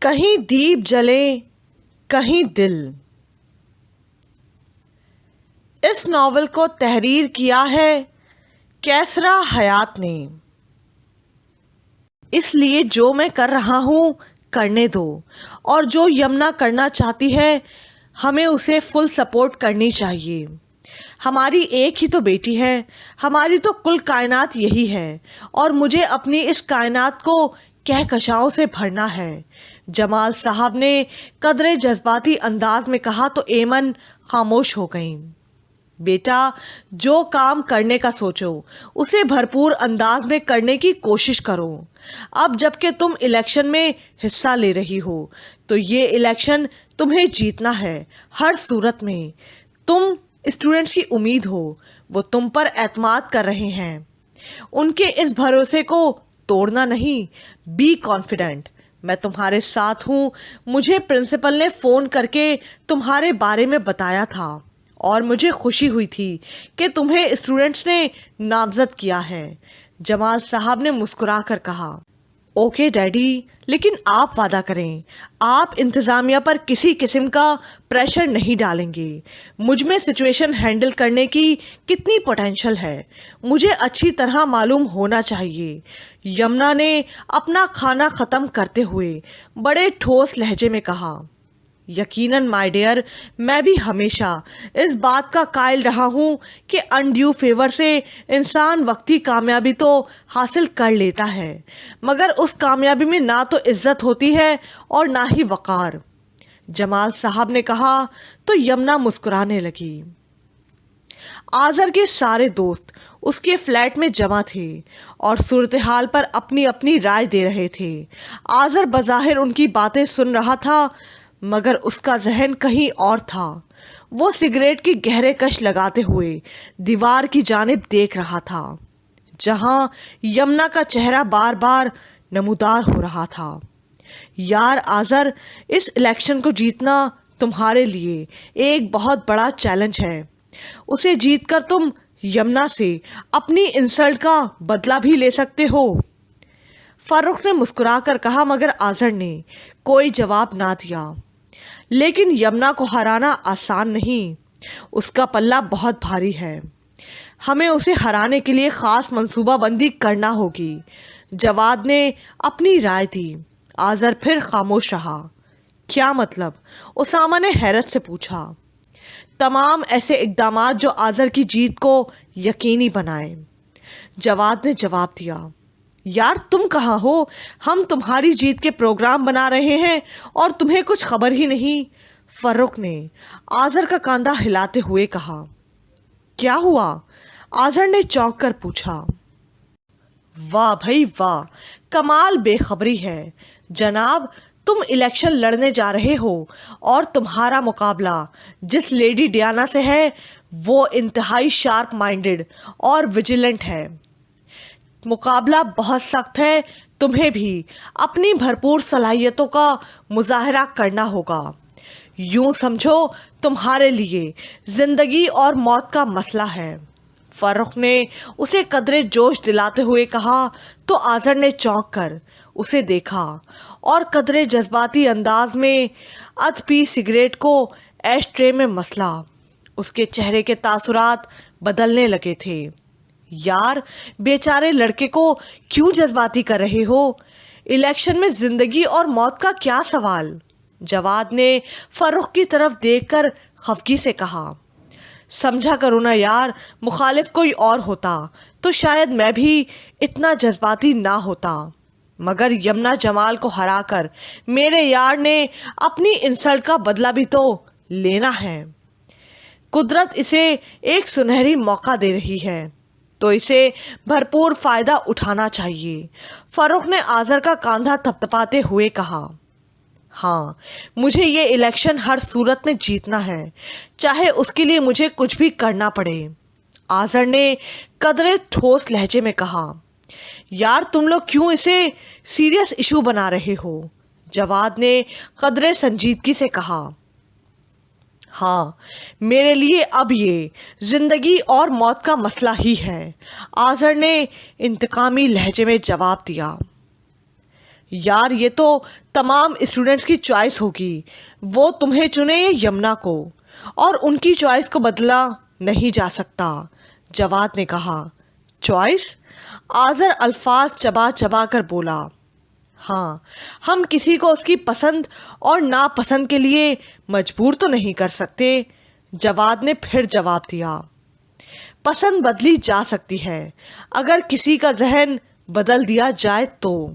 کہیں دیپ جلے کہیں دل۔ اس ناول کو تحریر کیا ہے کیسرا حیات نے، اس لیے جو میں کر رہا ہوں کرنے دو، اور جو یمنا کرنا چاہتی ہے ہمیں اسے فل سپورٹ کرنی چاہیے۔ ہماری ایک ہی تو بیٹی ہے، ہماری تو کل کائنات یہی ہے، اور مجھے اپنی اس کائنات کو کہکشاؤں سے بھرنا ہے۔ جمال صاحب نے قدرے جذباتی انداز میں کہا تو ایمن خاموش ہو گئیں۔ بیٹا، جو کام کرنے کا سوچو اسے بھرپور انداز میں کرنے کی کوشش کرو۔ اب جب کہ تم الیکشن میں حصہ لے رہی ہو تو یہ الیکشن تمہیں جیتنا ہے ہر صورت میں۔ تم اسٹوڈنٹس کی امید ہو، وہ تم پر اعتماد کر رہے ہیں، ان کے اس بھروسے کو توڑنا نہیں۔ بی کانفیڈنٹ، میں تمہارے ساتھ ہوں۔ مجھے پرنسپل نے فون کر کے تمہارے بارے میں بتایا تھا اور مجھے خوشی ہوئی تھی کہ تمہیں اسٹوڈنٹس نے نامزد کیا ہے۔ جمال صاحب نے مسکرا کر کہا، اوکے ڈیڈی، لیکن آپ وعدہ کریں آپ انتظامیہ پر کسی قسم کا پریشر نہیں ڈالیں گے۔ مجھ میں سچویشن ہینڈل کرنے کی کتنی پوٹینشل ہے مجھے اچھی طرح معلوم ہونا چاہیے۔ یمنا نے اپنا کھانا ختم کرتے ہوئے بڑے ٹھوس لہجے میں کہا، یقیناً مائی ڈیئر، میں بھی ہمیشہ اس بات کا قائل رہا ہوں کہ انڈیو فیور سے انسان وقتی کامیابی تو حاصل کر لیتا ہے، مگر اس کامیابی میں نہ تو عزت ہوتی ہے اور نہ ہی وقار۔ جمال صاحب نے کہا تو یمنا مسکرانے لگی۔ آذر کے سارے دوست اس کے فلیٹ میں جمع تھے اور صورتحال پر اپنی اپنی رائے دے رہے تھے۔ آذر بظاہر ان کی باتیں سن رہا تھا مگر اس کا ذہن کہیں اور تھا۔ وہ سگریٹ کی گہرے کش لگاتے ہوئے دیوار کی جانب دیکھ رہا تھا جہاں یمنا کا چہرہ بار بار نمودار ہو رہا تھا۔ یار آذر، اس الیکشن کو جیتنا تمہارے لیے ایک بہت بڑا چیلنج ہے۔ اسے جیت کر تم یمنا سے اپنی انسلٹ کا بدلہ بھی لے سکتے ہو۔ فرخ نے مسکرا کر کہا مگر آذر نے کوئی جواب نہ دیا۔ لیکن یمنا کو ہرانا آسان نہیں، اس کا پلہ بہت بھاری ہے۔ ہمیں اسے ہرانے کے لیے خاص منصوبہ بندی کرنا ہوگی۔ جواد نے اپنی رائے دی۔ آذر پھر خاموش رہا۔ کیا مطلب؟ اسامہ نے حیرت سے پوچھا۔ تمام ایسے اقدامات جو آذر کی جیت کو یقینی بنائیں۔ جواد نے جواب دیا۔ یار تم کہاں ہو؟ ہم تمہاری جیت کے پروگرام بنا رہے ہیں اور تمہیں کچھ خبر ہی نہیں۔ فرخ نے آذر کا کاندھا ہلاتے ہوئے کہا۔ کیا ہوا؟ آذر نے چونک کر پوچھا۔ واہ بھائی واہ، کمال بے خبری ہے جناب۔ تم الیکشن لڑنے جا رہے ہو اور تمہارا مقابلہ جس لیڈی ڈیانا سے ہے وہ انتہائی شارپ مائنڈڈ اور ویجیلنٹ ہے۔ مقابلہ بہت سخت ہے، تمہیں بھی اپنی بھرپور صلاحیتوں کا مظاہرہ کرنا ہوگا۔ یوں سمجھو تمہارے لیے زندگی اور موت کا مسئلہ ہے۔ فرخ نے اسے قدرے جوش دلاتے ہوئے کہا تو آذر نے چونک کر اسے دیکھا اور قدرے جذباتی انداز میں ادھ پی سگریٹ کو ایش ٹرے میں مسلا۔ اس کے چہرے کے تاثرات بدلنے لگے تھے۔ یار بیچارے لڑکے کو کیوں جذباتی کر رہے ہو؟ الیکشن میں زندگی اور موت کا کیا سوال؟ جواد نے فرخ کی طرف دیکھ کر خفگی سے کہا۔ سمجھا کرو نا یار، مخالف کوئی اور ہوتا تو شاید میں بھی اتنا جذباتی نہ ہوتا، مگر یمنا جمال کو ہرا کر میرے یار نے اپنی انسلٹ کا بدلہ بھی تو لینا ہے۔ قدرت اسے ایک سنہری موقع دے رہی ہے تو اسے بھرپور فائدہ اٹھانا چاہیے۔ فرخ نے آذر کا کاندھا تھپتھپاتے ہوئے کہا۔ ہاں، مجھے یہ الیکشن ہر صورت میں جیتنا ہے، چاہے اس کے لیے مجھے کچھ بھی کرنا پڑے۔ آذر نے قدرے ٹھوس لہجے میں کہا۔ یار تم لوگ کیوں اسے سیریس ایشو بنا رہے ہو؟ جواد نے قدرے سنجیدگی سے کہا۔ ہاں، میرے لیے اب یہ زندگی اور موت کا مسئلہ ہی ہے، آذر نے انتقامی لہجے میں جواب دیا۔ یار یہ تو تمام اسٹوڈنٹس کی چوائس ہوگی، وہ تمہیں چنے یا یمنا کو، اور ان کی چوائس کو بدلا نہیں جا سکتا، جواد نے کہا۔ چوائس؟ آذر الفاظ چبا چبا کر بولا۔ ہاں، ہم کسی کو اس کی پسند اور ناپسند کے لیے مجبور تو نہیں کر سکتے، جواد نے پھر جواب دیا۔ پسند بدلی جا سکتی ہے اگر کسی کا ذہن بدل دیا جائے تو،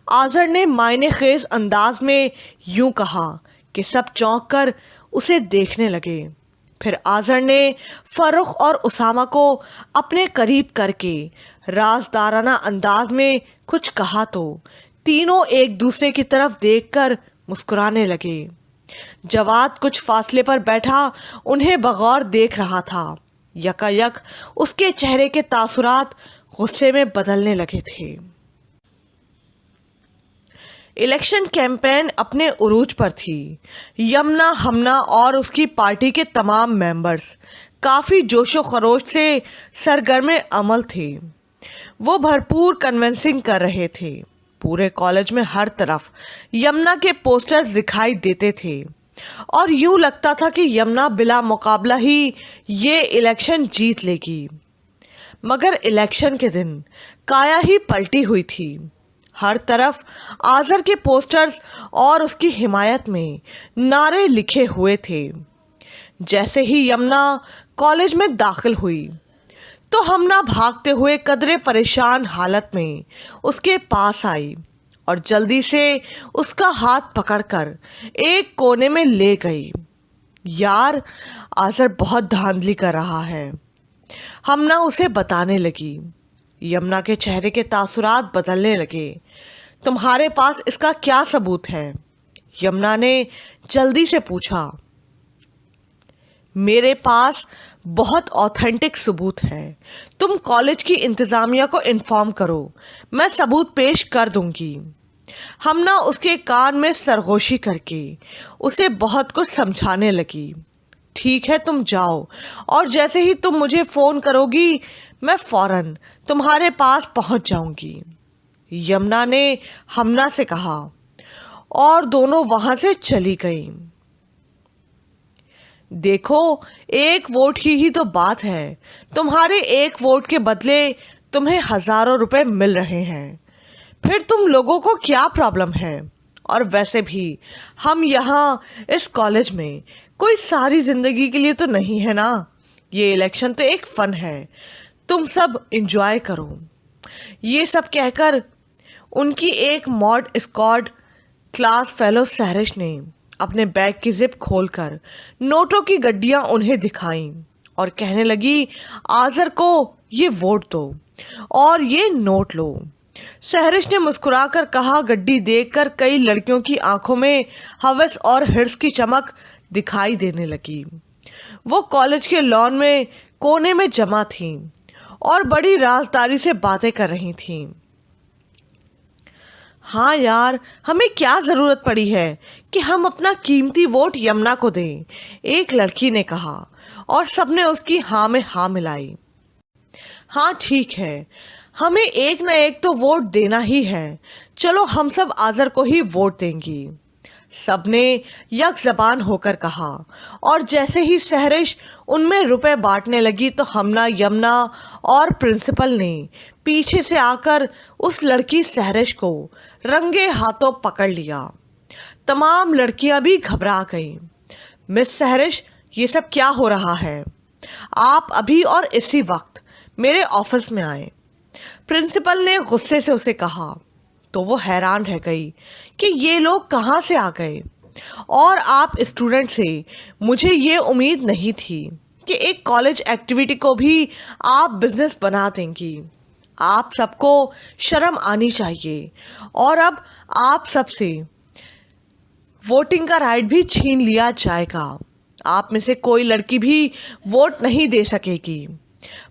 آذر نے معنی خیز انداز میں یوں کہا کہ سب چونک کر اسے دیکھنے لگے۔ پھر آذر نے فرخ اور اسامہ کو اپنے قریب کر کے رازدارانہ انداز میں کچھ کہا تو تینوں ایک دوسرے کی طرف دیکھ کر مسکرانے لگے۔ جواد کچھ فاصلے پر بیٹھا انہیں بغور دیکھ رہا تھا۔ یکا یک اس کے چہرے کے تاثرات غصے میں بدلنے لگے تھے۔ الیکشن کیمپین اپنے عروج پر تھی۔ یمنا، ہمنا اور اس کی پارٹی کے تمام ممبرز کافی جوش و خروش سے سرگرم عمل تھے۔ وہ بھرپور کنونسنگ کر رہے تھے۔ پورے کالج میں ہر طرف یمنا کے پوسٹرز دکھائی دیتے تھے اور یوں لگتا تھا کہ یمنا بلا مقابلہ ہی یہ الیکشن جیت لے گی۔ مگر الیکشن کے دن کایا ہی پلٹی ہوئی تھی۔ ہر طرف آذر کے پوسٹرز اور اس کی حمایت میں نعرے لکھے ہوئے تھے۔ جیسے ہی یمنا کالج میں داخل ہوئی تو ہمنا بھاگتے ہوئے قدرے پریشان حالت میں اس کے پاس آئی اور جلدی سے اس کا ہاتھ پکڑ کر ایک کونے میں لے گئی۔ یار، آذر بہت دھاندلی کر رہا ہے، ہمنا اسے بتانے لگی۔ یمنا کے چہرے کے تاثرات بدلنے لگے۔ تمہارے پاس اس کا کیا ثبوت ہے؟ یمنا نے جلدی سے پوچھا۔ میرے پاس بہت اوتھینٹک ثبوت ہے، تم کالج کی انتظامیہ کو انفارم کرو، میں ثبوت پیش کر دوں گی۔ ہمنا اس کے کان میں سرگوشی کر کے اسے بہت کچھ سمجھانے لگی۔ ٹھیک ہے، تم جاؤ، اور جیسے ہی تم مجھے فون کرو گی میں فوراً تمہارے پاس پہنچ جاؤں گی، یمنا نے ہمنا سے کہا، اور دونوں وہاں سے چلی گئیں۔ دیکھو، ایک ووٹ ہی تو بات ہے، تمہارے ایک ووٹ کے بدلے تمہیں ہزاروں روپے مل رہے ہیں، پھر تم لوگوں کو کیا پرابلم ہے؟ اور ویسے بھی ہم یہاں اس کالج میں کوئی ساری زندگی کے لیے تو نہیں ہے نا، یہ الیکشن تو ایک فن ہے، تم سب انجوائے کرو۔ یہ سب کہہ کر ان کی ایک mod squad class fellow Sehrish نے اپنے بیگ کی زپ کھول کر نوٹوں کی گڈیاں انہیں دکھائیں اور کہنے لگی، آذر کو یہ ووٹ دو اور یہ نوٹ لو۔ سہرش نے مسکرا کر کہا۔ گڈی دیکھ کر کئی لڑکیوں کی آنکھوں میں ہوس اور حرص کی چمک دکھائی دینے لگی۔ وہ کالج کے لان میں کونے میں جمع تھیں اور بڑی رازداری سے باتیں کر رہی تھیں۔ ہاں یار، ہمیں کیا ضرورت پڑی ہے کہ ہم اپنا قیمتی ووٹ یمنا کو دیں، ایک لڑکی نے کہا، اور سب نے اس کی ہاں میں ہاں ملائی۔ ہاں ٹھیک ہے، ہمیں ایک نہ ایک تو ووٹ دینا ہی ہے، چلو ہم سب آذر کو ہی ووٹ دیں گی، سب نے یک زبان ہو کر کہا۔ اور جیسے ہی سہرش ان میں روپے بانٹنے لگی تو ہمنا، یمنا اور پرنسپل نے پیچھے سے آ کر اس لڑکی سہرش کو رنگے ہاتھوں پکڑ لیا۔ تمام لڑکیاں بھی گھبرا گئیں۔ مس سہرش، یہ سب کیا ہو رہا ہے؟ آپ ابھی اور اسی وقت میرے آفس میں آئیں، پرنسپل نے غصے سے اسے کہا۔ تو وہ حیران رہ گئی کہ یہ لوگ کہاں سے آ گئے، اور آپ اسٹوڈنٹ سے مجھے یہ امید نہیں تھی کہ ایک کالج ایکٹیویٹی کو بھی آپ بزنس بنا دیں گی۔ آپ سب کو شرم آنی چاہیے، اور اب آپ سب سے ووٹنگ کا رائٹ بھی چھین لیا جائے گا، آپ میں سے کوئی لڑکی بھی ووٹ نہیں دے سکے گی،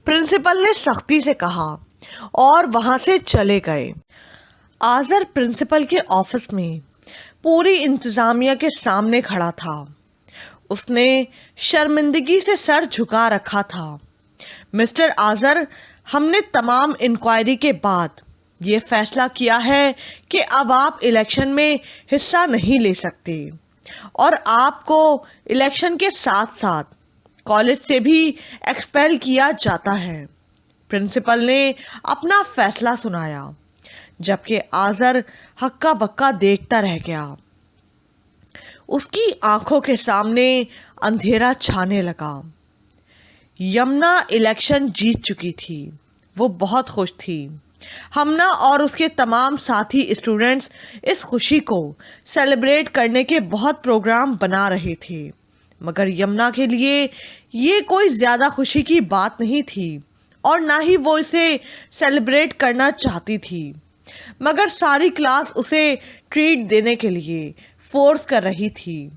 پرنسپل نے سختی سے کہا، اور وہاں سے چلے گئے۔ آذر پرنسپل کے آفس میں پوری انتظامیہ کے سامنے کھڑا تھا۔ اس نے شرمندگی سے سر جھکا رکھا تھا۔ مسٹر آذر، ہم نے تمام انکوائری کے بعد یہ فیصلہ کیا ہے کہ اب آپ الیکشن میں حصہ نہیں لے سکتے اور آپ کو الیکشن کے ساتھ ساتھ کالج سے بھی ایکسپیل کیا جاتا ہے۔ پرنسپل نے اپنا فیصلہ سنایا، جبکہ آذر ہکا بکا دیکھتا رہ گیا۔ اس کی آنکھوں کے سامنے اندھیرا چھانے لگا۔ یمنا الیکشن جیت چکی تھی، وہ بہت خوش تھی۔ ہمنا اور اس کے تمام ساتھی اسٹوڈنٹس اس خوشی کو سیلیبریٹ کرنے کے بہت پروگرام بنا رہے تھے، مگر یمنا کے لیے یہ کوئی زیادہ خوشی کی بات نہیں تھی اور نہ ہی وہ اسے سیلیبریٹ کرنا چاہتی تھی، مگر ساری کلاس اسے ٹریٹ دینے کے لیے فورس کر رہی تھی۔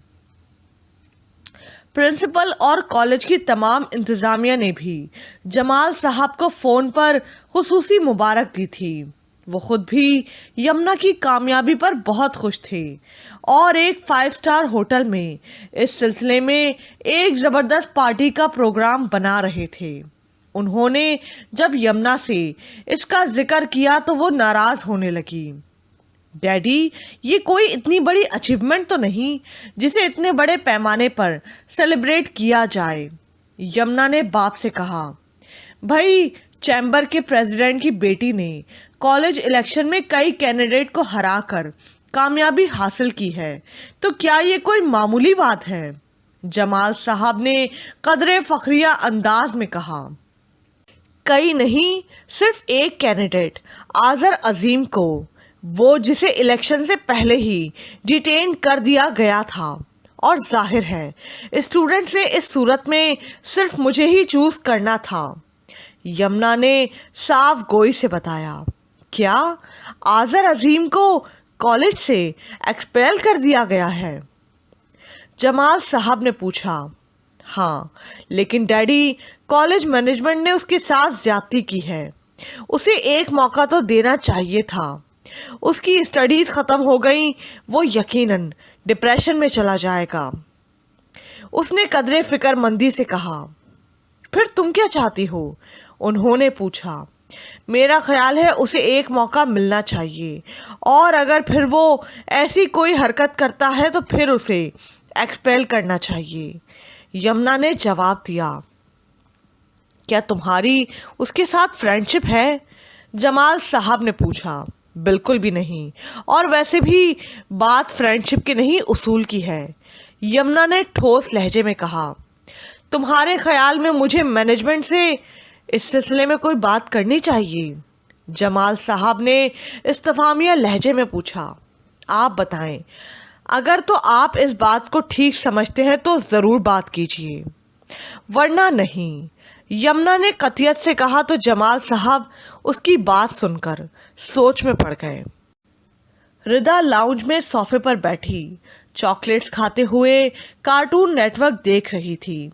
پرنسپل اور کالج کی تمام انتظامیہ نے بھی جمال صاحب کو فون پر خصوصی مبارک دی تھی۔ وہ خود بھی یمنا کی کامیابی پر بہت خوش تھے اور ایک 5 اسٹار ہوٹل میں اس سلسلے میں ایک زبردست پارٹی کا پروگرام بنا رہے تھے۔ انہوں نے جب یمنا سے اس کا ذکر کیا تو وہ ناراض ہونے لگی۔ ڈیڈی، یہ کوئی اتنی بڑی اچیومنٹ تو نہیں جسے اتنے بڑے پیمانے پر سیلیبریٹ کیا جائے، یمنا نے باپ سے کہا۔ بھائی، چیمبر کے پریزیڈنٹ کی بیٹی نے کالج الیکشن میں کئی کینڈیڈیٹ کو ہرا کر کامیابی حاصل کی ہے، تو کیا یہ کوئی معمولی بات ہے؟ جمال صاحب نے قدرے فخریہ انداز میں کہا۔ کئی نہیں، صرف ایک کینڈیڈیٹ آذر عظیم کو، وہ جسے الیکشن سے پہلے ہی ڈیٹین کر دیا گیا تھا، اور ظاہر ہے اسٹوڈنٹ نے اس صورت میں صرف مجھے ہی چوز کرنا تھا، یمنا نے صاف گوئی سے بتایا۔ کیا آذر عظیم کو کالج سے ایکسپیل کر دیا گیا ہے؟ جمال صاحب نے پوچھا۔ ہاں، لیکن ڈیڈی، کالج مینجمنٹ نے اس کے ساتھ زیادتی کی ہے، اسے ایک موقع تو دینا چاہیے تھا۔ اس کی اسٹڈیز ختم ہو گئیں، وہ یقیناً ڈپریشن میں چلا جائے گا، اس نے قدرے فکر مندی سے کہا۔ پھر تم کیا چاہتی ہو؟ انہوں نے پوچھا۔ میرا خیال ہے اسے ایک موقع ملنا چاہیے، اور اگر پھر وہ ایسی کوئی حرکت کرتا ہے تو پھر اسے ایکسپیل کرنا چاہیے، یمنا نے جواب دیا۔ کیا تمہاری اس کے ساتھ فرینڈشپ ہے؟ جمال صاحب نے پوچھا۔ بالکل بھی نہیں، اور ویسے بھی بات فرینڈشپ کے نہیں، اصول کی ہے، یمنا نے ٹھوس لہجے میں کہا۔ تمہارے خیال میں مجھے مینجمنٹ سے اس سلسلے میں کوئی بات کرنی چاہیے؟ جمال صاحب نے استفہامیہ لہجے میں پوچھا۔ آپ بتائیں، اگر تو آپ اس بات کو ٹھیک سمجھتے ہیں تو ضرور بات کیجیے، ورنہ نہیں، یمنا نے قطعیت سے کہا تو جمال صاحب اس کی بات سن کر سوچ میں پڑ گئے۔ ردا لاؤنج میں صوفے پر بیٹھی چاکلیٹس کھاتے ہوئے کارٹون نیٹ ورک دیکھ رہی تھی۔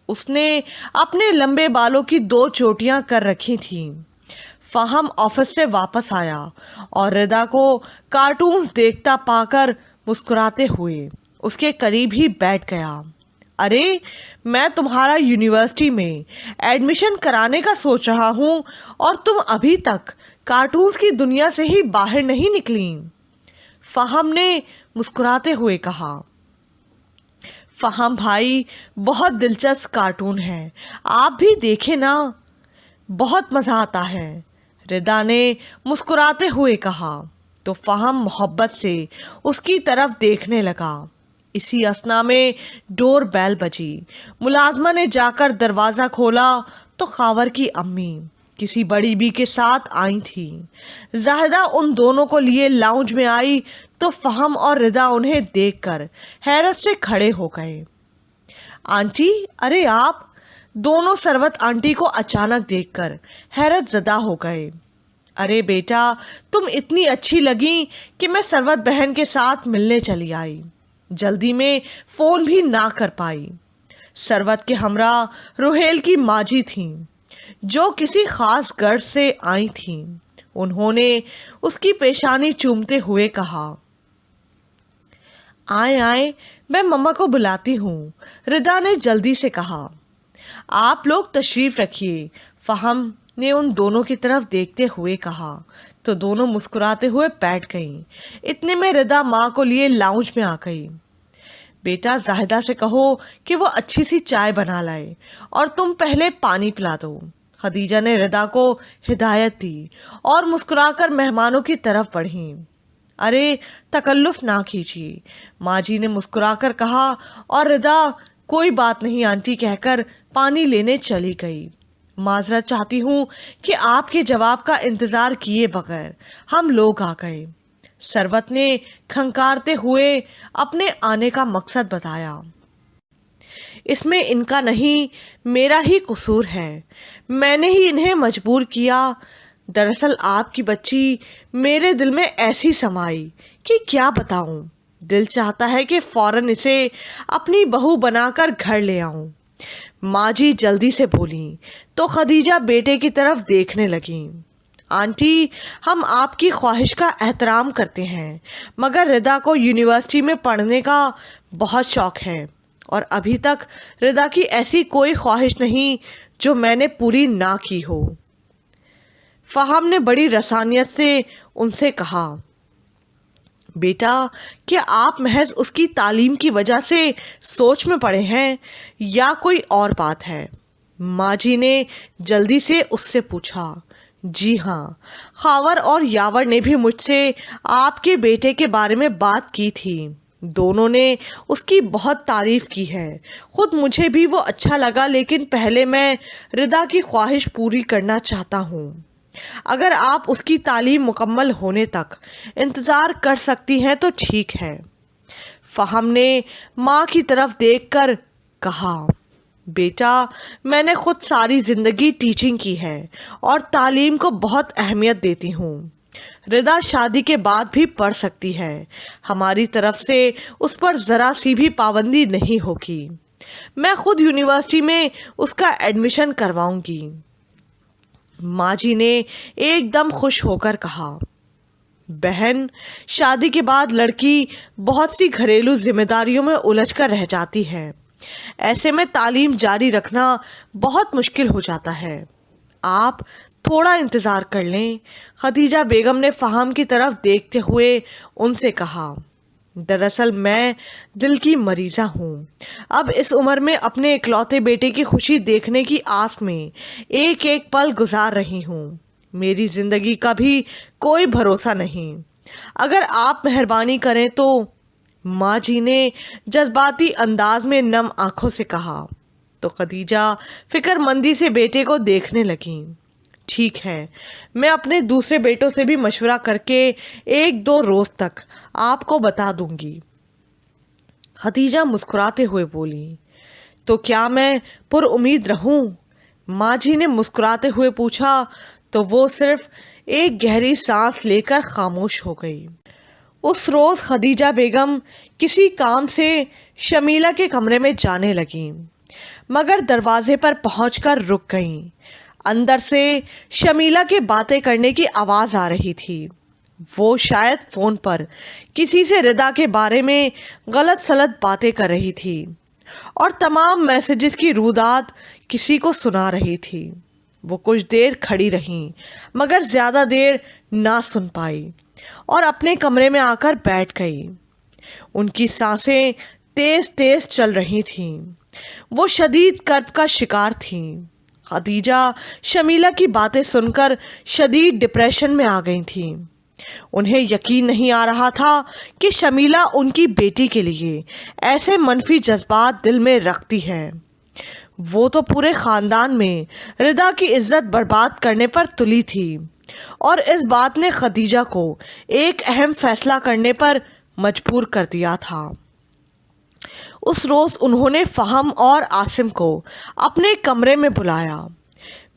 اس نے اپنے لمبے بالوں کی 2 چوٹیاں کر رکھی تھیں۔ فہم آفس سے واپس آیا اور ردا کو کارٹونز دیکھتا پا کر مسکراتے ہوئے اس کے قریب ہی بیٹھ گیا۔ ارے، میں تمہارا یونیورسٹی میں ایڈمیشن کرانے کا سوچ رہا ہوں اور تم ابھی تک کارٹونز کی دنیا سے ہی باہر نہیں نکلی، فہم نے مسکراتے ہوئے کہا۔ فہم بھائی، بہت دلچسپ کارٹون ہے، آپ بھی دیکھیں نا، بہت مزہ آتا ہے، ردا نے مسکراتے ہوئے کہا تو فہم محبت سے اس کی طرف دیکھنے لگا۔ اسی اثنا میں ڈور بیل بجی۔ ملازمہ نے جا کر دروازہ کھولا تو خاور کی امی کسی بڑی بی کے ساتھ آئی تھیں۔ زاہدہ ان دونوں کو لیے لاؤنج میں آئی تو فہم اور ردا انہیں دیکھ کر حیرت سے کھڑے ہو گئے۔ آنٹی، ارے آپ! دونوں سروت آنٹی کو اچانک دیکھ کر حیرت زدہ ہو گئے۔ ارے بیٹا، تم اتنی اچھی لگیں کہ میں سروت بہن کے ساتھ ملنے چلی آئی، جلدی میں فون بھی نہ کر پائی۔ سروت کے ہمراہ روہیل کی ماں جی تھیں جو کسی خاص غرض سے آئی تھیں۔ انہوں نے اس کی پیشانی چومتے ہوئے کہا، آئیں آئیں، میں مما کو بلاتی ہوں، ردا نے جلدی سے کہا۔ آپ لوگ تشریف رکھیے، فہم نے ان دونوں کی طرف دیکھتے ہوئے کہا تو دونوں مسکراتے ہوئے بیٹھ گئیں۔ اتنے میں ردا ماں کو لیے لاؤنج میں آ گئی۔ بیٹا زاہدہ سے کہو کہ وہ اچھی سی چائے بنا لائے اور تم پہلے پانی پلا دو۔ خدیجہ نے ردا کو ہدایت دی اور مسکرا کر مہمانوں کی طرف بڑھیں۔ ارے تکلف نہ کیجیے، ماں جی نے مسکرا کر کہا اور ردا کوئی بات نہیں آنٹی کہہ کر پانی لینے چلی گئی۔ معذرت چاہتی ہوں کہ آپ کے جواب کا انتظار کیے بغیر ہم لوگ آ گئے، ثروت نے کھنکارتے ہوئے اپنے آنے کا مقصد بتایا۔ اس میں ان کا نہیں، میرا ہی قصور ہے، میں نے ہی انہیں مجبور کیا۔ دراصل آپ کی بچی میرے دل میں ایسی سمائی کہ کیا بتاؤں، دل چاہتا ہے کہ فوراً اسے اپنی بہو بنا کر گھر لے آؤں۔ ماں جی جلدی سے بولیں تو خدیجہ بیٹے کی طرف دیکھنے لگیں۔ آنٹی، ہم آپ کی خواہش کا احترام کرتے ہیں، مگر ردا کو یونیورسٹی میں پڑھنے کا بہت شوق ہے اور ابھی تک ردا کی ایسی کوئی خواہش نہیں جو میں نے پوری نہ کی ہو۔ فہم نے بڑی رسانیت سے ان سے کہا، بیٹا کیا آپ محض اس کی تعلیم کی وجہ سے سوچ میں پڑے ہیں یا کوئی اور بات ہے؟ ماں جی نے جلدی سے اس سے پوچھا۔ جی ہاں، خاور اور یاور نے بھی مجھ سے آپ کے بیٹے کے بارے میں بات کی تھی، دونوں نے اس کی بہت تعریف کی ہے، خود مجھے بھی وہ اچھا لگا، لیکن پہلے میں ردا کی خواہش پوری کرنا چاہتا ہوں۔ اگر آپ اس کی تعلیم مکمل ہونے تک انتظار کر سکتی ہیں تو ٹھیک ہے۔ فہم نے ماں کی طرف دیکھ کر کہا، بیٹا میں نے خود ساری زندگی ٹیچنگ کی ہے اور تعلیم کو بہت اہمیت دیتی ہوں۔ ردا شادی کے بعد بھی پڑھ سکتی ہے، ہماری طرف سے اس پر ذرا سی بھی پابندی نہیں ہوگی، میں خود یونیورسٹی میں اس کا ایڈمیشن کرواؤں گی۔ ماں جی نے ایک دم خوش ہو کر کہا، بہن شادی کے بعد لڑکی بہت سی گھریلو ذمہ داریوں میں الجھ کر رہ جاتی ہے، ایسے میں تعلیم جاری رکھنا بہت مشکل ہو جاتا ہے، آپ تھوڑا انتظار کر لیں۔ خدیجہ بیگم نے فہم کی طرف دیکھتے ہوئے ان سے کہا، دراصل میں دل کی مریضہ ہوں، اب اس عمر میں اپنے اکلوتے بیٹے کی خوشی دیکھنے کی آس میں ایک ایک پل گزار رہی ہوں، میری زندگی کا بھی کوئی بھروسہ نہیں، اگر آپ مہربانی کریں تو۔ ماں جی نے جذباتی انداز میں نم آنکھوں سے کہا تو خدیجہ فکر مندی سے بیٹے کو دیکھنے لگیں۔ ٹھیک ہے، میں اپنے دوسرے بیٹوں سے بھی مشورہ کر کے 1-2 روز تک آپ کو بتا دوں گی۔ خدیجہ مسکراتے ہوئے بولی، تو کیا میں پر امید رہوں؟ ماں جی نے مسکراتے ہوئے پوچھا تو وہ صرف ایک گہری سانس لے کر خاموش ہو گئی۔ اس روز خدیجہ بیگم کسی کام سے شمیلہ کے کمرے میں جانے لگیں، مگر دروازے پر پہنچ کر رک گئیں۔ اندر سے شمیلہ کے باتیں کرنے کی آواز آ رہی تھی، وہ شاید فون پر کسی سے ردا کے بارے میں غلط سلط باتیں کر رہی تھی اور تمام میسیجز کی روداد کسی کو سنا رہی تھی۔ وہ کچھ دیر کھڑی رہیں مگر زیادہ دیر نہ سن پائی اور اپنے کمرے میں آ کر بیٹھ گئی۔ ان کی سانسیں تیز تیز چل رہی تھیں، وہ شدید کرب کا شکار تھیں۔ خدیجہ شمیلہ کی باتیں سن کر شدید ڈپریشن میں آ گئی تھیں۔ انہیں یقین نہیں آ رہا تھا کہ شمیلہ ان کی بیٹی کے لیے ایسے منفی جذبات دل میں رکھتی ہے، وہ تو پورے خاندان میں ردا کی عزت برباد کرنے پر تلی تھی، اور اس بات نے خدیجہ کو ایک اہم فیصلہ کرنے پر مجبور کر دیا تھا۔ اس روز انہوں نے فہم اور عاصم کو اپنے کمرے میں بلایا۔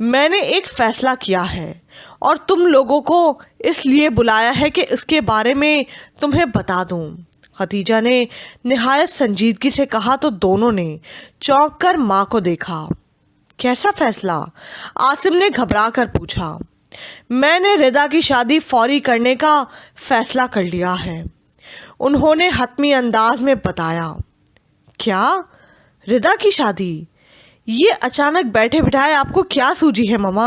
میں نے ایک فیصلہ کیا ہے اور تم لوگوں کو اس لیے بلایا ہے کہ اس کے بارے میں تمہیں بتا دوں، خدیجہ نے نہایت سنجیدگی سے کہا تو دونوں نے چونک کر ماں کو دیکھا۔ کیسا فیصلہ؟ عاصم نے گھبرا کر پوچھا۔ میں نے ردا کی شادی فوری کرنے کا فیصلہ کر لیا ہے، انہوں نے حتمی انداز میں بتایا۔ کیا؟ ردا کی شادی؟ یہ اچانک بیٹھے بٹھائے آپ کو کیا سوجی ہے ماما؟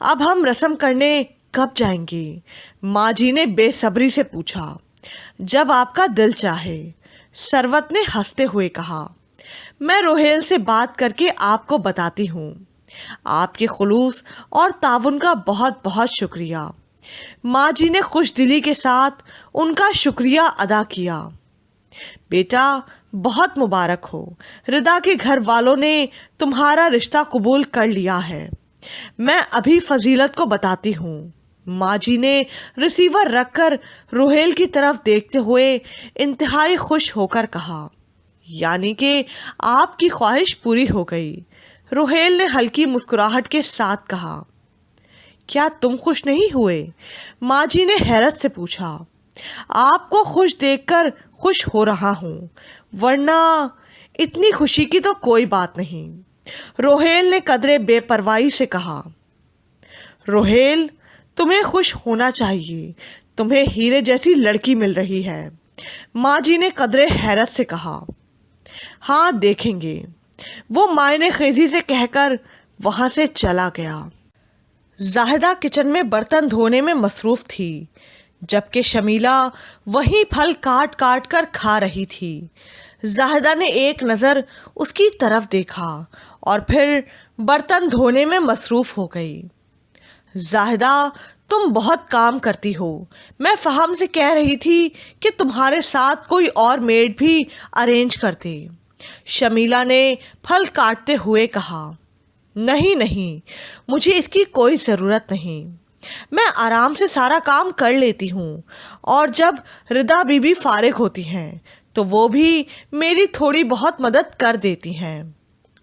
اب ہم رسم کرنے کب جائیں گے؟ ماں جی نے بے صبری سے پوچھا۔ جب آپ کا دل چاہے، ثروت نے ہنستے ہوئے کہا۔ میں روہیل سے بات کر کے آپ کو بتاتی ہوں۔ آپ کے خلوص اور تعاون کا بہت بہت شکریہ۔ ماں جی نے خوش دلی کے ساتھ ان کا شکریہ ادا کیا۔ بیٹا بہت مبارک ہو، ردا کے گھر والوں نے تمہارا رشتہ قبول کر لیا ہے۔ میں ابھی فضیلت کو بتاتی ہوں۔ ماں جی نے ریسیور رکھ کر روہیل کی طرف دیکھتے ہوئے انتہائی خوش ہو کر کہا، یعنی کہ آپ کی خواہش پوری ہو گئی۔ روہیل نے ہلکی مسکراہٹ کے ساتھ کہا۔ کیا تم خوش نہیں ہوئے؟ ماں جی نے حیرت سے پوچھا۔ آپ کو خوش دیکھ کر خوش ہو رہا ہوں، ورنہ اتنی خوشی کی تو کوئی بات نہیں، روہیل نے قدرے بے پرواہی سے کہا۔ روہیل، تمہیں خوش ہونا چاہیے، تمہیں ہیرے جیسی لڑکی مل رہی ہے، ماں جی نے قدرے حیرت سے کہا۔ ہاں دیکھیں گے، وہ معائنے خیزی سے کہہ کر وہاں سے چلا گیا۔ زاہدہ کچن میں برتن دھونے میں مصروف تھی، جبکہ شمیلہ وہیں پھل کاٹ کاٹ کر کھا رہی تھی۔ زاہدہ نے ایک نظر اس کی طرف دیکھا اور پھر برتن دھونے میں مصروف ہو گئی۔ زاہدہ، تم بہت کام کرتی ہو، میں فہم سے کہہ رہی تھی کہ تمہارے ساتھ کوئی اور میڈ بھی ارینج کرتے، شمیلہ نے پھل کاٹتے ہوئے کہا۔ نہیں نہیں، مجھے اس کی کوئی ضرورت نہیں، میں آرام سے سارا کام کر لیتی ہوں، اور جب ردا بی بی فارغ ہوتی ہیں تو وہ بھی میری تھوڑی بہت مدد کر دیتی ہیں،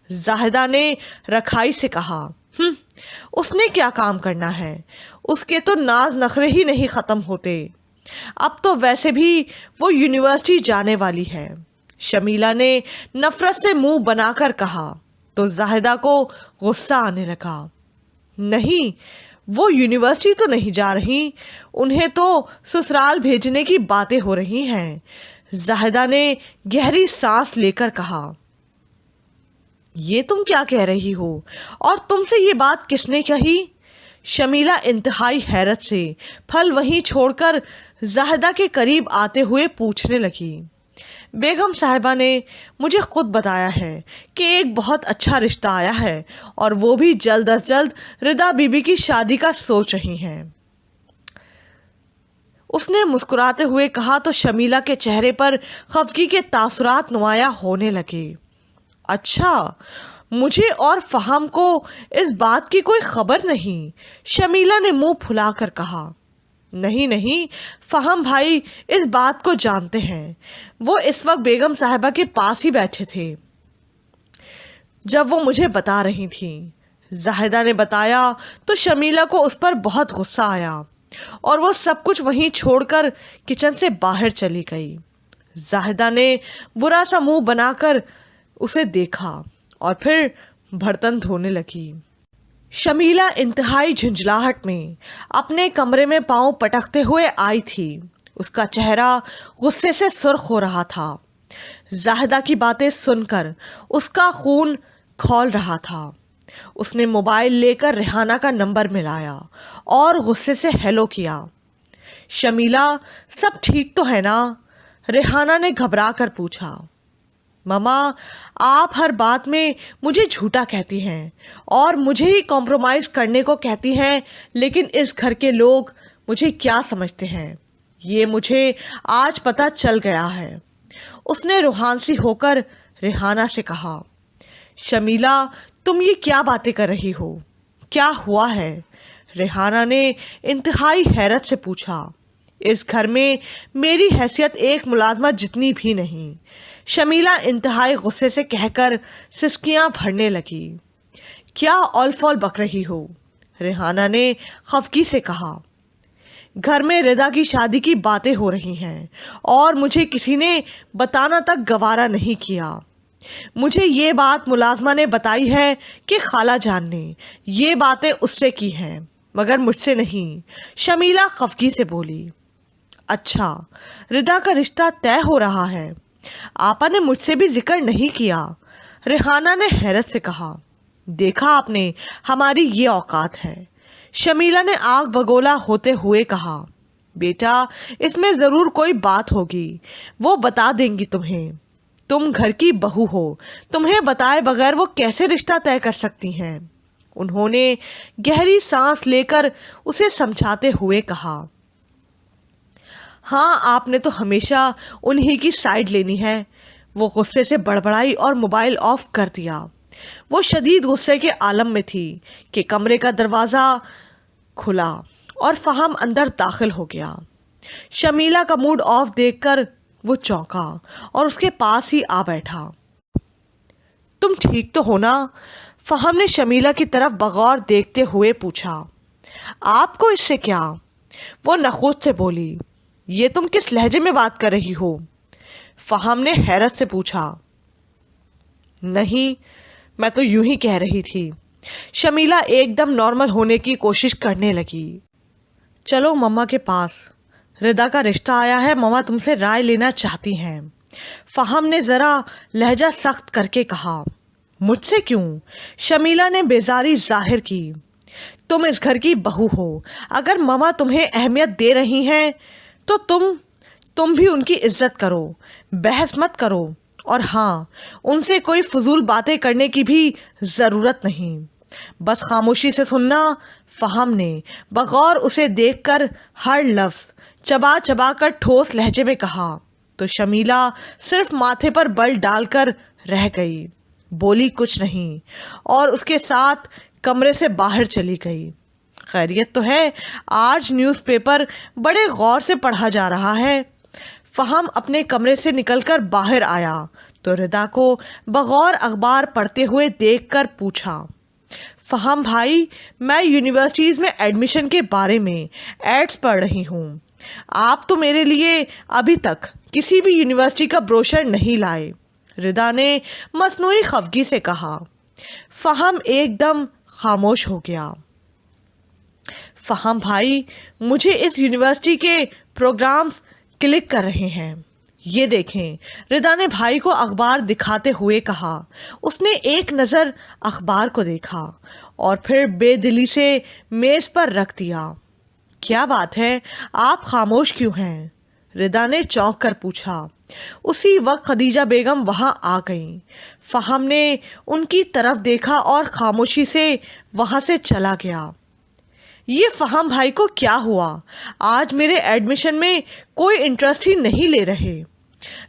زاہدہ نے رکھائی سے کہا۔ اس نے کیا کام کرنا ہے، اس کے تو ناز نخرے ہی نہیں ختم ہوتے، اب تو ویسے بھی وہ یونیورسٹی جانے والی ہے، شمیلہ نے نفرت سے منہ بنا کر کہا تو زاہدہ کو غصہ آنے لگا۔ نہیں، وہ یونیورسٹی تو نہیں جا رہی، انہیں تو سسرال بھیجنے کی باتیں ہو رہی ہیں، زاہدہ نے گہری سانس لے کر کہا۔ یہ تم کیا کہہ رہی ہو، اور تم سے یہ بات کس نے کہی؟ شمیلہ انتہائی حیرت سے پھل وہیں چھوڑ کر زاہدہ کے قریب آتے ہوئے پوچھنے لگی۔ بیگم صاحبہ نے مجھے خود بتایا ہے کہ ایک بہت اچھا رشتہ آیا ہے، اور وہ بھی جلد از جلد ردا بی بی کی شادی کا سوچ رہی ہیں، اس نے مسکراتے ہوئے کہا تو شمیلہ کے چہرے پر خفگی کے تاثرات نمایاں ہونے لگے۔ اچھا، مجھے اور فہم کو اس بات کی کوئی خبر نہیں، شمیلہ نے منہ پھلا کر کہا۔ نہیں نہیں، فہم بھائی اس بات کو جانتے ہیں، وہ اس وقت بیگم صاحبہ کے پاس ہی بیٹھے تھے جب وہ مجھے بتا رہی تھیں، زاہدہ نے بتایا تو شمیلہ کو اس پر بہت غصہ آیا اور وہ سب کچھ وہیں چھوڑ کر کچن سے باہر چلی گئی۔ زاہدہ نے برا سا منہ بنا کر اسے دیکھا اور پھر برتن دھونے لگی۔ شمیلہ انتہائی جھنجھلاہٹ میں اپنے کمرے میں پاؤں پٹکتے ہوئے آئی تھی، اس کا چہرہ غصے سے سرخ ہو رہا تھا۔ زاہدہ کی باتیں سن کر اس کا خون کھول رہا تھا۔ اس نے موبائل لے کر ریحانہ کا نمبر ملایا اور غصے سے ہیلو کیا۔ شمیلہ، سب ٹھیک تو ہے نا؟ ریحانہ نے گھبرا کر پوچھا۔ ماما، آپ ہر بات میں مجھے جھوٹا کہتی ہیں اور مجھے ہی کمپرومائز کرنے کو کہتی ہیں، لیکن اس گھر کے لوگ مجھے کیا سمجھتے ہیں یہ مجھے آج پتہ چل گیا ہے، اس نے روحانسی ہو کر ریحانہ سے کہا۔ شمیلہ، تم یہ کیا باتیں کر رہی ہو؟ کیا ہوا ہے؟ ریحانہ نے انتہائی حیرت سے پوچھا۔ اس گھر میں میری حیثیت ایک ملازمت جتنی بھی نہیں، شمیلہ انتہائی غصے سے کہہ کر سسکیاں بھرنے لگی۔ کیا اول فول بک رہی ہو؟ ریحانہ نے خفگی سے کہا۔ گھر میں ردا کی شادی کی باتیں ہو رہی ہیں اور مجھے کسی نے بتانا تک گوارا نہیں کیا۔ مجھے یہ بات ملازمہ نے بتائی ہے کہ خالہ جان نے یہ باتیں اس سے کی ہیں، مگر مجھ سے نہیں، شمیلہ خفگی سے بولی۔ اچھا، ردا کا رشتہ طے ہو رہا ہے؟ آپا نے مجھ سے بھی ذکر نہیں کیا، ریحانہ نے حیرت سے کہا۔ دیکھا آپ نے، ہماری یہ اوقات ہے، شمیلا نے آگ بگولا ہوتے ہوئے کہا، بیٹا اس میں ضرور کوئی بات ہوگی، وہ بتا دیں گی تمہیں۔ تم گھر کی بہو ہو، تمہیں بتائے بغیر وہ کیسے رشتہ طے کر سکتی ہیں؟ انہوں نے گہری سانس لے کر اسے سمجھاتے ہوئے کہا، ہاں آپ نے تو ہمیشہ انہی کی سائیڈ لینی ہے۔ وہ غصے سے بڑبڑائی اور موبائل آف کر دیا۔ وہ شدید غصے کے عالم میں تھی کہ کمرے کا دروازہ کھلا اور فہم اندر داخل ہو گیا۔ شمیلا کا موڈ آف دیکھ کر وہ چونکا اور اس کے پاس ہی آ بیٹھا۔ تم ٹھیک تو ہو نا؟ فہم نے شمیلا کی طرف بغور دیکھتے ہوئے پوچھا۔ آپ کو اس سے کیا؟ وہ نخوت سے بولی۔ یہ تم کس لہجے میں بات کر رہی ہو؟ فہم نے حیرت سے پوچھا۔ نہیں، میں تو یوں ہی کہہ رہی تھی۔ شمیلا ایک دم نارمل ہونے کی کوشش کرنے لگی۔ چلو مما کے پاس، ردا کا رشتہ آیا ہے، مما تم سے رائے لینا چاہتی ہیں۔ فہم نے ذرا لہجہ سخت کر کے کہا۔ مجھ سے کیوں؟ شمیلا نے بیزاری ظاہر کی۔ تم اس گھر کی بہو ہو، اگر مما تمہیں اہمیت دے رہی ہیں تو تم بھی ان کی عزت کرو، بحث مت کرو، اور ہاں ان سے کوئی فضول باتیں کرنے کی بھی ضرورت نہیں، بس خاموشی سے سننا۔ فہم نے بغور اسے دیکھ کر ہر لفظ چبا چبا کر ٹھوس لہجے میں کہا تو شمیلا صرف ماتھے پر بل ڈال کر رہ گئی، بولی کچھ نہیں، اور اس کے ساتھ کمرے سے باہر چلی گئی۔ خیریت تو ہے؟ آج نیوز پیپر بڑے غور سے پڑھا جا رہا ہے۔ فہم اپنے کمرے سے نکل کر باہر آیا تو ردا کو بغور اخبار پڑھتے ہوئے دیکھ کر پوچھا، فہم بھائی میں یونیورسٹیز میں ایڈمیشن کے بارے میں ایڈز پڑھ رہی ہوں، آپ تو میرے لیے ابھی تک کسی بھی یونیورسٹی کا بروشر نہیں لائے، ردا نے مصنوعی خفگی سے کہا۔ فہم ایک دم خاموش ہو گیا۔ فہم بھائی مجھے اس یونیورسٹی کے پروگرامز کلک کر رہے ہیں، یہ دیکھیں، ردا نے بھائی کو اخبار دکھاتے ہوئے کہا۔ اس نے ایک نظر اخبار کو دیکھا اور پھر بے دلی سے میز پر رکھ دیا۔ کیا بات ہے، آپ خاموش کیوں ہیں؟ ردا نے چونک کر پوچھا۔ اسی وقت خدیجہ بیگم وہاں آ گئیں۔ فہم نے ان کی طرف دیکھا اور خاموشی سے وہاں سے چلا گیا۔ یہ فہم بھائی کو کیا ہوا؟ آج میرے ایڈمیشن میں کوئی انٹرسٹ ہی نہیں لے رہے،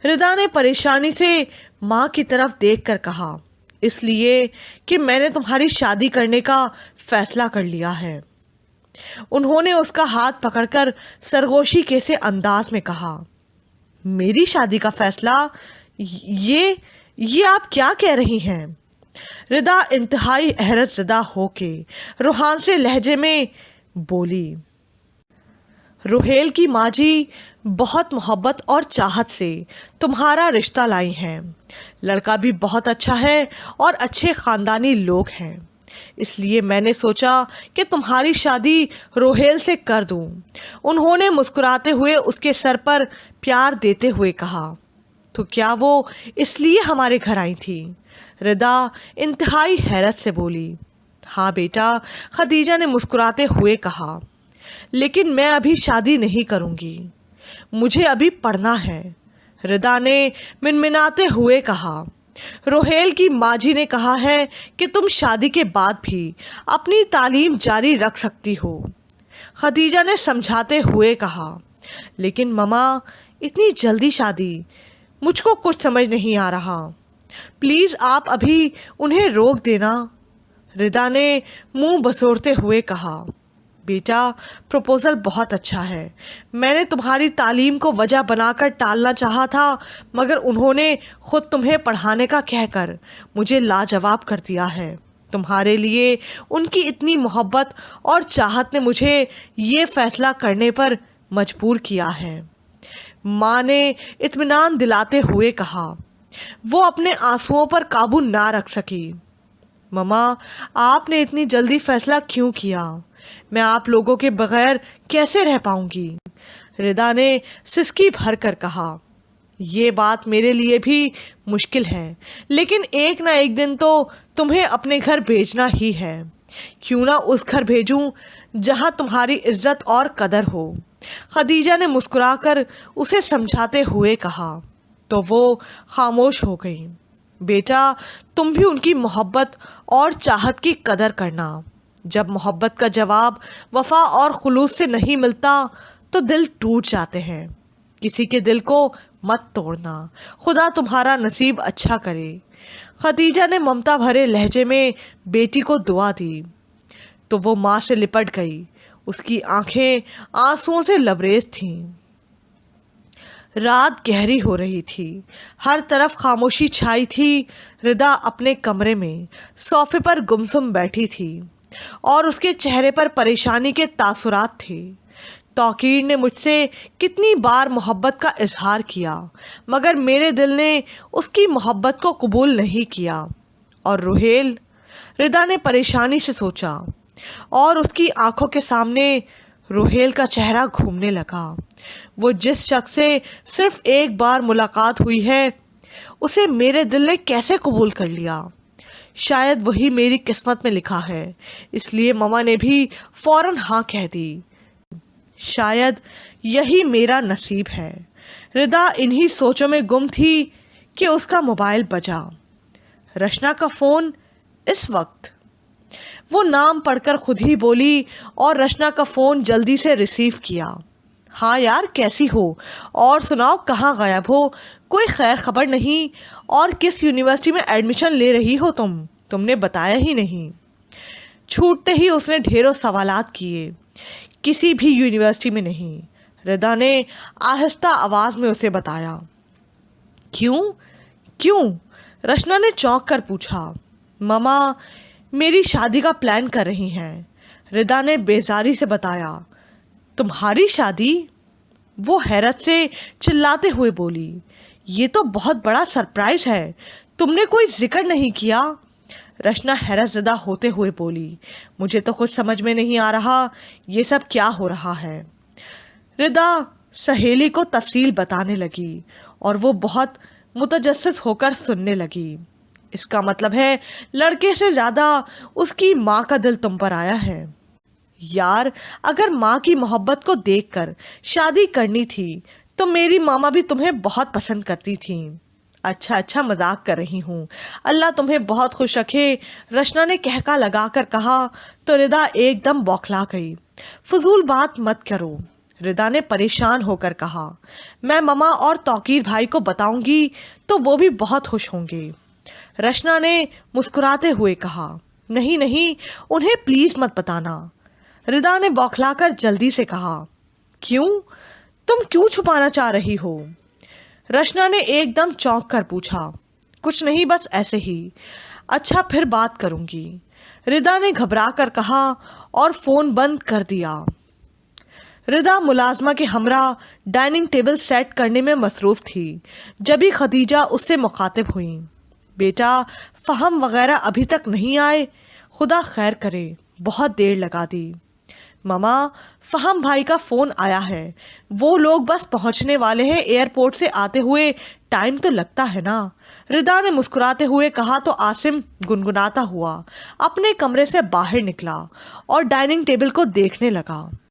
ردا نے پریشانی سے ماں کی طرف دیکھ کر کہا۔ اس لیے کہ میں نے تمہاری شادی کرنے کا فیصلہ کر لیا ہے، انہوں نے اس کا ہاتھ پکڑ کر سرگوشی کے سے انداز میں کہا۔ میری شادی کا فیصلہ؟ یہ آپ کیا کہہ رہی ہیں؟ ردا انتہائی حیرت زدہ ہو کے روحان سے لہجے میں بولی۔ روہیل کی ماں جی بہت محبت اور چاہت سے تمہارا رشتہ لائی ہیں، لڑکا بھی بہت اچھا ہے اور اچھے خاندانی لوگ ہیں، اس لیے میں نے سوچا کہ تمہاری شادی روہیل سے کر دوں، انہوں نے مسکراتے ہوئے اس کے سر پر پیار دیتے ہوئے کہا۔ تو کیا وہ اس لیے ہمارے گھر آئی تھی؟ ردا انتہائی حیرت سے بولی۔ ہاں بیٹا، خدیجہ نے مسکراتے ہوئے کہا، لیکن میں ابھی شادی نہیں کروں گی، مجھے ابھی پڑھنا ہے، ردا نے منمناتے ہوئے کہا۔ روہیل کی ماں جی نے کہا ہے کہ تم شادی کے بعد بھی اپنی تعلیم جاری رکھ سکتی ہو، خدیجہ نے سمجھاتے ہوئے کہا۔ لیکن مما اتنی جلدی شادی، مجھ کو کچھ سمجھ نہیں آ رہا، پلیز آپ ابھی انہیں روک دینا، ردا نے منہ بسورتے ہوئے کہا۔ بیٹا پروپوزل بہت اچھا ہے، میں نے تمہاری تعلیم کو وجہ بنا کر ٹالنا چاہا تھا، مگر انہوں نے خود تمہیں پڑھانے کا کہہ کر مجھے لاجواب کر دیا ہے، تمہارے لیے ان کی اتنی محبت اور چاہت نے مجھے یہ فیصلہ کرنے پر مجبور کیا ہے، ماں نے اطمینان دلاتے ہوئے کہا۔ وہ اپنے آنسوؤں پر قابو نہ رکھ سکی۔ مما آپ نے اتنی جلدی فیصلہ کیوں کیا؟ میں آپ لوگوں کے بغیر کیسے رہ پاؤں گی؟ ردا نے سسکی بھر کر کہا۔ یہ بات میرے لیے بھی مشکل ہے، لیکن ایک نہ ایک دن تو تمہیں اپنے گھر بھیجنا ہی ہے، کیوں نہ اس گھر بھیجوں جہاں تمہاری عزت اور قدر ہو۔ خدیجہ نے مسکرا کر اسے سمجھاتے ہوئے کہا تو وہ خاموش ہو گئی۔ بیٹا، تم بھی ان کی محبت اور چاہت کی قدر کرنا۔ جب محبت کا جواب وفا اور خلوص سے نہیں ملتا تو دل ٹوٹ جاتے ہیں۔ کسی کے دل کو مت توڑنا، خدا تمہارا نصیب اچھا کرے۔ خدیجہ نے ممتا بھرے لہجے میں بیٹی کو دعا دی تو وہ ماں سے لپٹ گئی۔ اس کی آنکھیں آنسوؤں سے لبریز تھیں۔ رات گہری ہو رہی تھی، ہر طرف خاموشی چھائی تھی۔ ردا اپنے کمرے میں صوفے پر گمسم بیٹھی تھی اور اس کے چہرے پر پریشانی کے تاثرات تھے۔ توقیر نے مجھ سے کتنی بار محبت کا اظہار کیا، مگر میرے دل نے اس کی محبت کو قبول نہیں کیا۔ اور روہیل؟ ردا نے پریشانی سے سوچا، اور اس کی آنکھوں کے سامنے روہیل کا چہرہ گھومنے لگا۔ وہ جس شخص سے صرف ایک بار ملاقات ہوئی ہے، اسے میرے دل نے کیسے قبول کر لیا؟ شاید وہی میری قسمت میں لکھا ہے، اس لیے ماما نے بھی فوراً ہاں کہہ دی۔ شاید یہی میرا نصیب ہے۔ ردا انہی سوچوں میں گم تھی کہ اس کا موبائل بجا۔ رشنا کا فون اس وقت؟ وہ نام پڑھ کر خود ہی بولی اور رشنا کا فون جلدی سے ریسیو کیا۔ ہاں یار، کیسی ہو؟ اور سناؤ، کہاں غائب ہو؟ کوئی خیر خبر نہیں؟ اور کس یونیورسٹی میں ایڈمیشن لے رہی ہو تم نے بتایا ہی نہیں۔ چھوٹتے ہی اس نے ڈھیروں سوالات کیے۔ کسی بھی یونیورسٹی میں نہیں، ردا نے آہستہ آواز میں اسے بتایا۔ کیوں؟ رشنا نے چونک کر پوچھا۔ ماما میری شادی کا پلان کر رہی ہیں، ردا نے بیزاری سے بتایا۔ تمہاری شادی؟ وہ حیرت سے چلاتے ہوئے بولی۔ یہ تو بہت بڑا سرپرائز ہے، تم نے کوئی ذکر نہیں کیا؟ رشنا حیرت زدہ ہوتے ہوئے بولی۔ مجھے تو خود سمجھ میں نہیں آ رہا یہ سب کیا ہو رہا ہے۔ ردا سہیلی کو تفصیل بتانے لگی اور وہ بہت متجسس ہو کر سننے لگی۔ اس کا مطلب ہے لڑکے سے زیادہ اس کی ماں کا دل تم پر آیا ہے۔ یار، اگر ماں کی محبت کو دیکھ کر شادی کرنی تھی تو میری ماما بھی تمہیں بہت پسند کرتی تھیں۔ اچھا مذاق کر رہی ہوں، اللہ تمہیں بہت خوش رکھے، رشنا نے کہکا لگا کر کہا تو ردا ایک دم بوکھلا گئی۔ فضول بات مت کرو، ردا نے پریشان ہو کر کہا۔ میں ماما اور توقیر بھائی کو بتاؤں گی تو وہ بھی بہت خوش ہوں گے۔ رشنا نے مسکراتے ہوئے کہا۔ نہیں، انہیں پلیز مت بتانا، ردا نے بوکھلا کر جلدی سے کہا۔ کیوں؟ تم کیوں چھپانا چاہ رہی ہو؟ رشنا نے ایک دم چونک کر پوچھا۔ کچھ نہیں، بس ایسے ہی۔ اچھا، پھر بات کروں گی، ردا نے گھبرا کر کہا اور فون بند کر دیا۔ ردا ملازمہ کے ہمراہ ڈائننگ ٹیبل سیٹ کرنے میں مصروف تھی جبھی خدیجہ اس سے مخاطب ہوئیں۔ بیٹا، فہم وغیرہ ابھی تک نہیں آئے؟ خدا خیر کرے، بہت دیر لگا دی۔ ماما، فہم بھائی کا فون آیا ہے، وہ لوگ بس پہنچنے والے ہیں، ایئرپورٹ سے آتے ہوئے ٹائم تو لگتا ہے نا، ردا نے مسکراتے ہوئے کہا تو عاصم گنگناتا ہوا اپنے کمرے سے باہر نکلا اور ڈائننگ ٹیبل کو دیکھنے لگا۔